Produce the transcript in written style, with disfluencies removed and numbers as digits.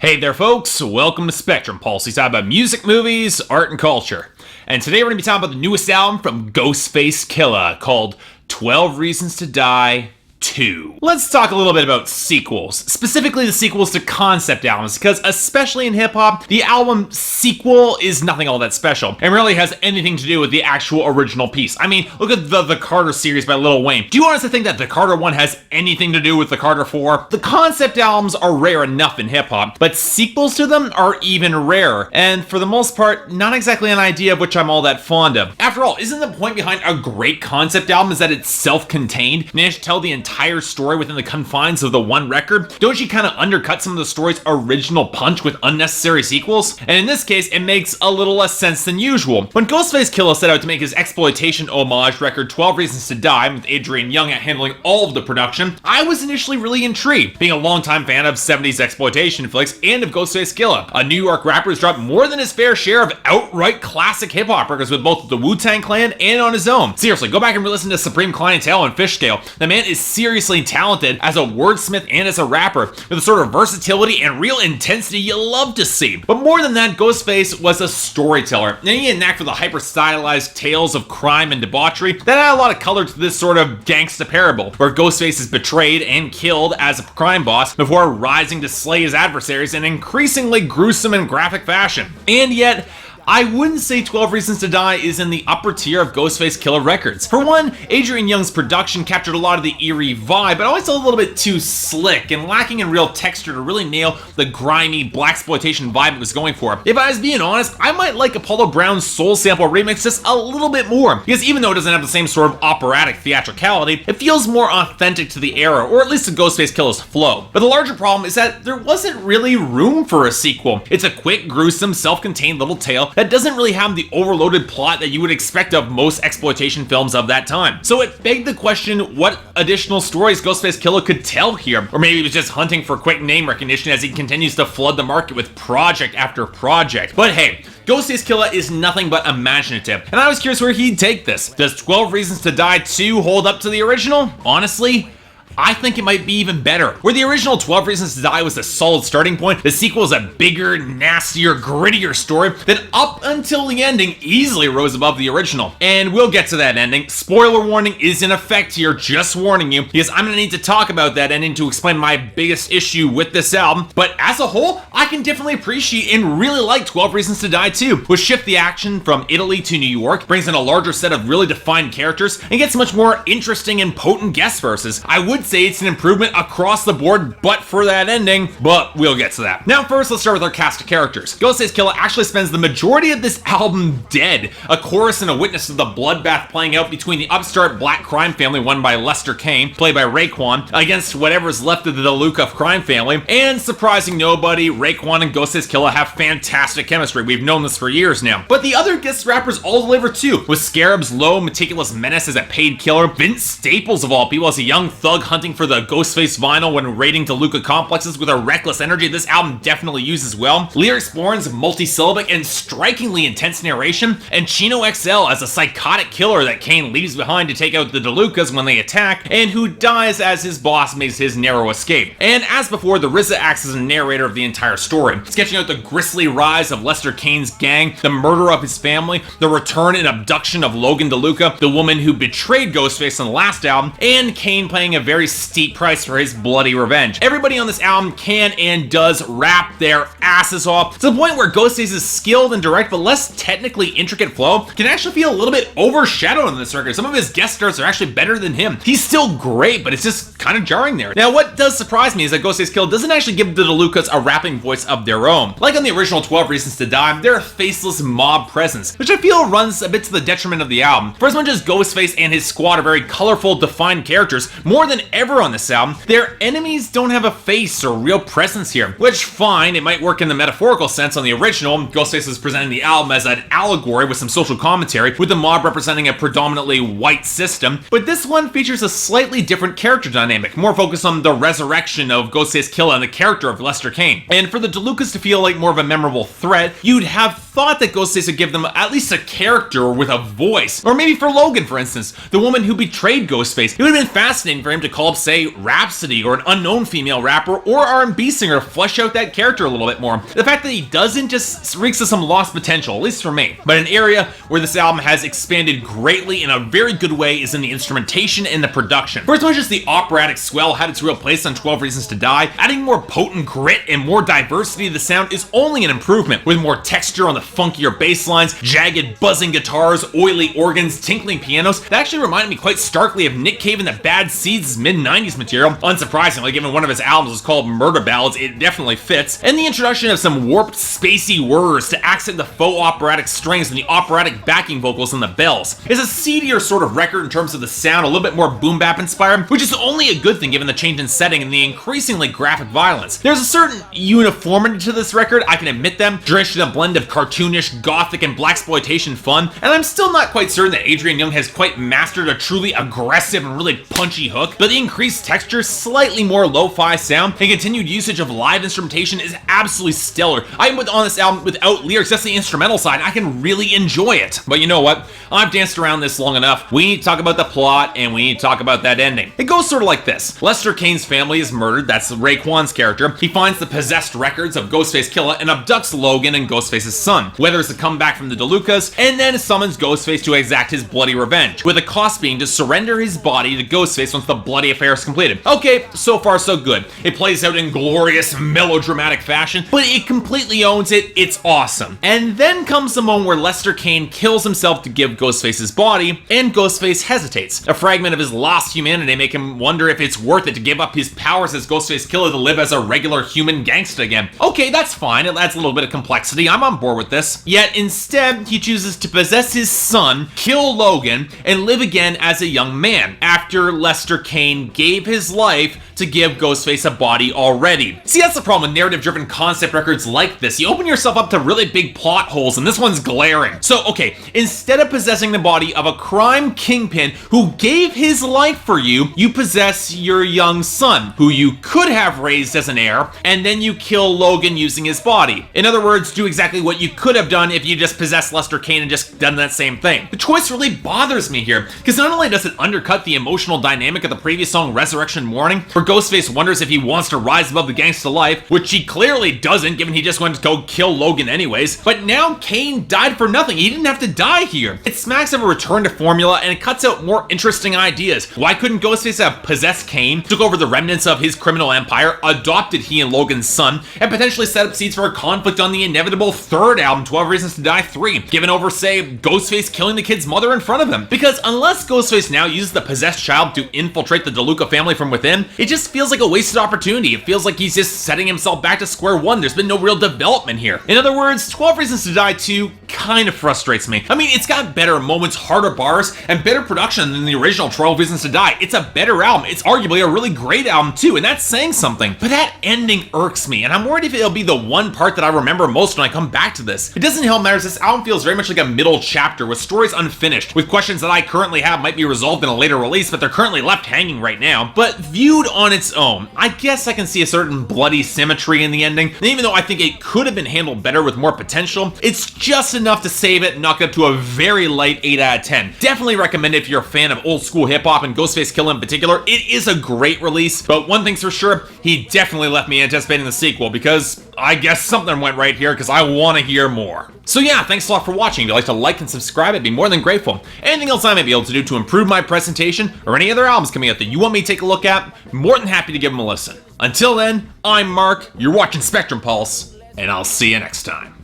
Hey there folks, welcome to Spectrum Pulse. We talk about music, movies, art, and culture. And today we're going to be talking about the newest album from Ghostface Killah called 12 Reasons to Die 2. Let's talk a little bit about sequels, specifically the sequels to concept albums, because especially in hip-hop, the album sequel is nothing all that special, and rarely has anything to do with the actual original piece. I mean, look at the Carter series by Lil Wayne. Do you honestly think that the Carter 1 has anything to do with the Carter 4? The concept albums are rare enough in hip-hop, but sequels to them are even rarer, and for the most part, not exactly an idea of which I'm all that fond of. After all, isn't the point behind a great concept album is that it's self-contained, managed to tell the entire story within the confines of the one record? Don't you kind of undercut some of the story's original punch with unnecessary sequels? And in this case, it makes a little less sense than usual. When Ghostface Killah set out to make his exploitation homage record 12 Reasons to Die, with Adrian Young handling all of the production, I was initially really intrigued, being a longtime fan of 70s exploitation flicks and of Ghostface Killah, a New York rapper who's dropped more than his fair share of outright classic hip-hop records with both the Wu-Tang Clan and on his own. Seriously, go back and re-listen to Supreme Clientele and Fish Scale. The man is seriously talented as a wordsmith and as a rapper, with the sort of versatility and real intensity you love to see. But more than that, Ghostface was a storyteller, and he had a knack for the hyper-stylized tales of crime and debauchery that add a lot of color to this sort of gangsta parable, where Ghostface is betrayed and killed as a crime boss before rising to slay his adversaries in increasingly gruesome and graphic fashion. And yet, I wouldn't say 12 Reasons to Die is in the upper tier of Ghostface Killah records. For one, Adrian Young's production captured a lot of the eerie vibe, but always a little bit too slick and lacking in real texture to really nail the grimy blaxploitation vibe it was going for. If I was being honest, I might like Apollo Brown's Soul Sample remix just a little bit more, because even though it doesn't have the same sort of operatic theatricality, it feels more authentic to the era, or at least to Ghostface Killah's flow. But the larger problem is that there wasn't really room for a sequel. It's a quick, gruesome, self-contained little tale that doesn't really have the overloaded plot that you would expect of most exploitation films of that time. So it begged the question what additional stories Ghostface Killah could tell here, or maybe he was just hunting for quick name recognition as he continues to flood the market with project after project. But hey, Ghostface Killah is nothing but imaginative, and I was curious where he'd take this. Does 12 Reasons to Die 2 hold up to the original? Honestly, I think it might be even better. Where the original 12 Reasons to Die was a solid starting point, the sequel is a bigger, nastier, grittier story that up until the ending easily rose above the original. And we'll get to that ending. Spoiler warning is in effect here, just warning you, because I'm gonna need to talk about that ending to explain my biggest issue with this album. But as a whole, I can definitely appreciate and really like 12 Reasons to Die 2, which shift the action from Italy to New York, brings in a larger set of really defined characters, and gets much more interesting and potent guest verses. I would say it's an improvement across the board, but for that ending, but we'll get to that. Now first, let's start with our cast of characters. Ghostface Killah actually spends the majority of this album dead, a chorus and a witness to the bloodbath playing out between the upstart black crime family won by Lester Kane, played by Raekwon, against whatever's left of the DeLuca crime family, and surprising nobody, Raekwon and Ghostface Killah have fantastic chemistry. We've known this for years now. But the other guest rappers all deliver too, with Scarub's low, meticulous menace as a paid killer, Vince Staples of all people as a young thug hunting for the Ghostface vinyl when raiding DeLuca complexes with a reckless energy this album definitely uses well, Lyric Sporn's multisyllabic and strikingly intense narration, and Chino XL as a psychotic killer that Kane leaves behind to take out the DeLucas when they attack, and who dies as his boss makes his narrow escape. And as before, the RZA acts as a narrator of the entire story, sketching out the grisly rise of Lester Kane's gang, the murder of his family, the return and abduction of Logan DeLuca, the woman who betrayed Ghostface in the last album, and Kane paying a very steep price for his bloody revenge. Everybody on this album can and does rap their asses off to the point where Ghostface's skilled and direct but less technically intricate flow can actually feel a little bit overshadowed on this record. Some of his guest stars are actually better than him. He's still great, but it's just kind of jarring there. Now, what does surprise me is that Ghostface Killah doesn't actually give the DeLucas a rapping voice of their own. Like on the original 12 Reasons to Die, they're a faceless mob presence, which I feel runs a bit to the detriment of the album. For as much as Ghostface and his squad are very colorful, defined characters, more than ever on this album, their enemies don't have a face or real presence here, which fine, it might work in the metaphorical sense on the original. Ghostface is presenting the album as an allegory with some social commentary, with the mob representing a predominantly white system, but this one features a slightly different character dynamic, more focused on the resurrection of Ghostface Killah and the character of Lester Kane. And for the DeLucas to feel like more of a memorable threat, you'd have thought that Ghostface would give them at least a character with a voice. Or maybe for Logan, for instance, the woman who betrayed Ghostface. It would have been fascinating for him to call up, say, Rhapsody or an unknown female rapper or R&B singer to flesh out that character a little bit more. The fact that he doesn't just reeks of some lost potential, at least for me. But an area where this album has expanded greatly in a very good way is in the instrumentation and the production. For as much as the operatic swell had its real place on 12 Reasons to Die, adding more potent grit and more diversity to the sound is only an improvement, with more texture on the funkier bass lines, jagged buzzing guitars, oily organs, tinkling pianos. That actually reminded me quite starkly of Nick Cave and the Bad Seeds' mid-90s material. Unsurprisingly, given one of his albums is called Murder Ballads, it definitely fits. And the introduction of some warped, spacey words to accent the faux operatic strings and the operatic backing vocals and the bells. It's a seedier sort of record in terms of the sound, a little bit more boom bap inspired, which is only a good thing given the change in setting and the increasingly graphic violence. There's a certain uniformity to this record, I can admit them, drenched in a blend of cartoonish, gothic, and blaxploitation fun, and I'm still not quite certain that Adrian Younge has quite mastered a truly aggressive and really punchy hook, but the increased texture, slightly more lo-fi sound, and continued usage of live instrumentation is absolutely stellar. I'm on this album without lyrics, just the instrumental side, I can really enjoy it. But you know what? I've danced around this long enough. We need to talk about the plot, and we need to talk about that ending. It goes sort of like this. Lester Kane's family is murdered, that's Raekwon's character. He finds the possessed records of Ghostface Killah and abducts Logan and Ghostface's son, weathers to come back from the DeLucas, and then summons Ghostface to exact his bloody revenge, with the cost being to surrender his body to Ghostface once the bloody affair is completed. Okay, so far so good. It plays out in glorious, melodramatic fashion, but it completely owns it. It's awesome. And then comes the moment where Lester Kane kills himself to give Ghostface his body, and Ghostface hesitates. A fragment of his lost humanity make him wonder if it's worth it to give up his powers as Ghostface Killah to live as a regular human gangsta again. Okay, that's fine. It adds a little bit of complexity. I'm on board with this. Yet instead, he chooses to possess his son, kill Logan, and live again as a young man, after Lester Kane gave his life to give Ghostface a body already. See, that's the problem with narrative-driven concept records like this. You open yourself up to really big plot holes, and this one's glaring. So, okay, instead of possessing the body of a crime kingpin who gave his life for you, you possess your young son, who you could have raised as an heir, and then you kill Logan using his body. In other words, do exactly what you could have done if you just possessed Lester Kane and just done that same thing. The choice really bothers me here, because not only does it undercut the emotional dynamic of the previous song Resurrection Morning, where Ghostface wonders if he wants to rise above the gangsta life, which he clearly doesn't given he just went to go kill Logan anyways, but now Kane died for nothing. He didn't have to die here. It smacks of a return to formula, and it cuts out more interesting ideas. Why couldn't Ghostface have possessed Kane, took over the remnants of his criminal empire, adopted he and Logan's son, and potentially set up seeds for a conflict on the inevitable third album, 12 Reasons to Die 3, given over, say, Ghostface killing the kid's mother in front of him? Because unless Ghostface now uses the possessed child to infiltrate the DeLuca family from within, it just feels like a wasted opportunity. It feels like he's just setting himself back to square one. There's been no real development here. In other words, 12 Reasons to Die 2 kind of frustrates me. I mean, it's got better moments, harder bars, and better production than the original 12 Reasons to Die. It's a better album. It's arguably a really great album too, and that's saying something. But that ending irks me, and I'm worried if it'll be the one part that I remember most when I come back to this. It doesn't help matters. This album feels very much like a middle chapter with stories unfinished, with questions that I currently have might be resolved in a later release, but they're currently left hanging right now. But viewed on its own, I guess I can see a certain bloody symmetry in the ending, and even though I think it could have been handled better with more potential, it's just enough to save it and knock it up to a very light 8 out of 10. Definitely recommend it if you're a fan of old school hip hop and Ghostface Killah in particular. It is a great release, but one thing's for sure, he definitely left me anticipating the sequel, because I guess something went right here, because I want to hear more. So yeah, thanks a lot for watching. If you'd like to like and subscribe, I'd be more than grateful. Anything else I might be able to do to improve my presentation, or any other albums coming out that you want me to take a look at, more than happy to give them a listen. Until then, I'm Mark, you're watching Spectrum Pulse, and I'll see you next time.